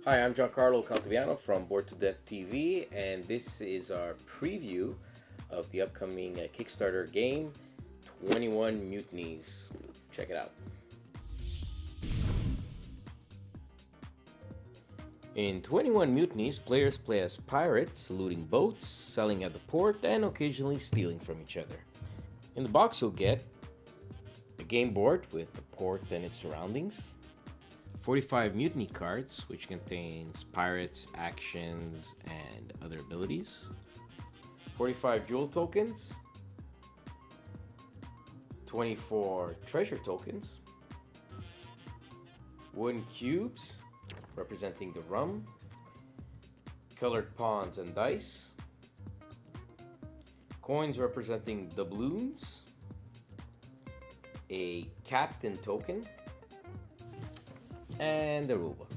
Hi, I'm Giancarlo Caltabiano from Board to Death TV, and this is our preview of the upcoming Kickstarter game, 21 Mutinies. Check it out. In 21 Mutinies, players play as pirates, looting boats, selling at the port, and occasionally stealing from each other. In the box, you'll get a game board with the port and its surroundings, 45 mutiny cards, which contains pirates, actions, and other abilities, 45 jewel tokens, 24 treasure tokens, wooden cubes representing the rum, colored pawns and dice, coins representing doubloons, a captain token, and the rulebook.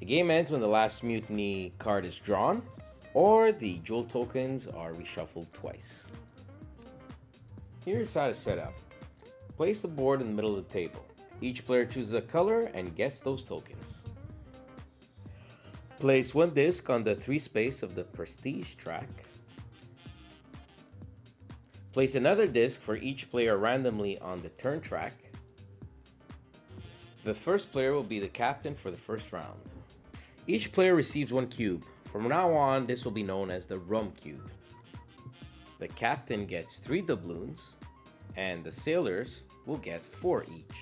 The game ends when the last mutiny card is drawn, or the jewel tokens are reshuffled twice. Here's how to set up. Place the board in the middle of the table. Each player chooses a color and gets those tokens. Place one disc on the 3 space of the prestige track. Place another disc for each player randomly on the turn track. The first player will be the captain for the first round. Each player receives 1 cube. From now on, this will be known as the rum cube. The captain gets 3 doubloons, and the sailors will get 4 each.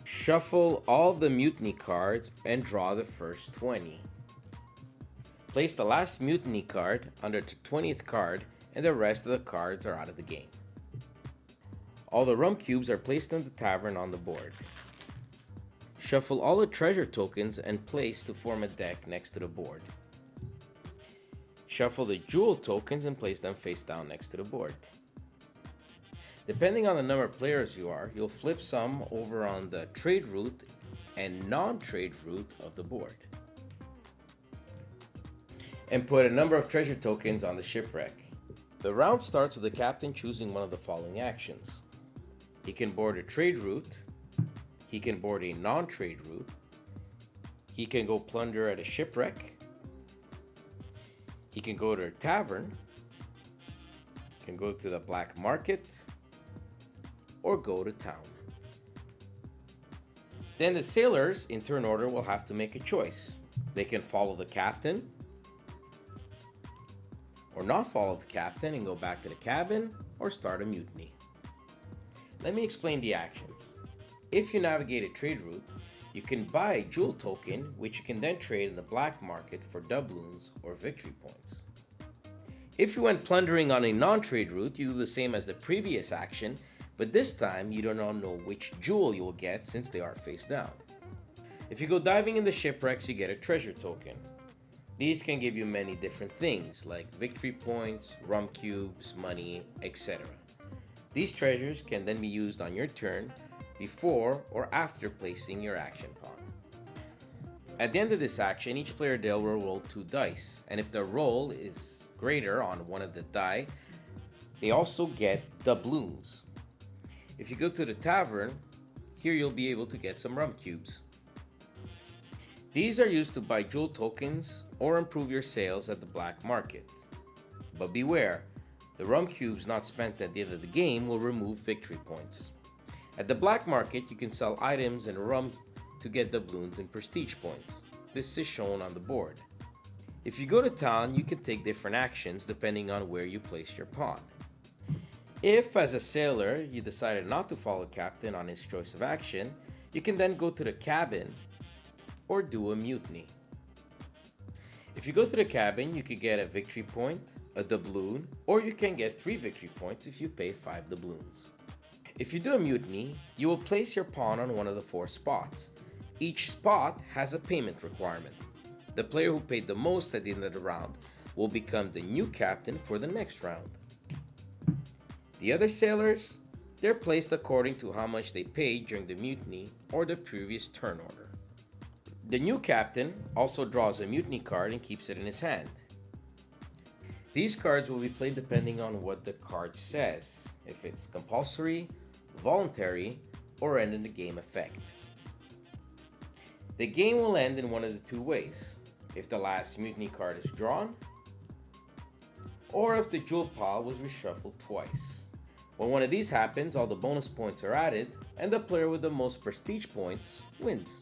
Shuffle all the mutiny cards and draw the first 20. Place the last mutiny card under the 20th card, and the rest of the cards are out of the game. All the rum cubes are placed in the tavern on the board. Shuffle all the treasure tokens and place to form a deck next to the board. Shuffle the jewel tokens and place them face down next to the board. Depending on the number of players you are, you'll flip some over on the trade route and non-trade route of the board. And put a number of treasure tokens on the shipwreck. The round starts with the captain choosing one of the following actions. He can board a trade route, he can board a non-trade route, he can go plunder at a shipwreck, he can go to a tavern, he can go to the black market, or go to town. Then the sailors, in turn order, will have to make a choice. They can follow the captain, or not follow the captain and go back to the cabin, or start a mutiny. Let me explain the actions. If you navigate a trade route, you can buy a jewel token, which you can then trade in the black market for doubloons or victory points. If you went plundering on a non-trade route, you do the same as the previous action, but this time you do not know which jewel you will get since they are face down. If you go diving in the shipwrecks, you get a treasure token. These can give you many different things like victory points, rum cubes, money, etc. These treasures can then be used on your turn before or after placing your action pawn. At the end of this action, each player will roll 2 dice, and if the roll is greater on one of the die, they also get doubloons. If you go to the tavern, here you'll be able to get some rum cubes. These are used to buy jewel tokens or improve your sales at the black market. But beware, the rum cubes not spent at the end of the game will remove victory points. At the black market, you can sell items and rum to get doubloons and prestige points. This is shown on the board. If you go to town, you can take different actions depending on where you place your pawn. If, as a sailor, you decided not to follow captain on his choice of action, you can then go to the cabin or do a mutiny. If you go to the cabin, you could get a victory point, a doubloon, or you can get 3 victory points if you pay 5 doubloons. If you do a mutiny, you will place your pawn on one of the 4 spots. Each spot has a payment requirement. The player who paid the most at the end of the round will become the new captain for the next round. The other sailors, they're placed according to how much they paid during the mutiny or the previous turn order. The new captain also draws a mutiny card and keeps it in his hand. These cards will be played depending on what the card says, if it's compulsory, voluntary, or end in the game effect. The game will end in one of the two ways: if the last Mutiny card is drawn, or if the jewel pile was reshuffled twice. When one of these happens, all the bonus points are added, and the player with the most prestige points wins.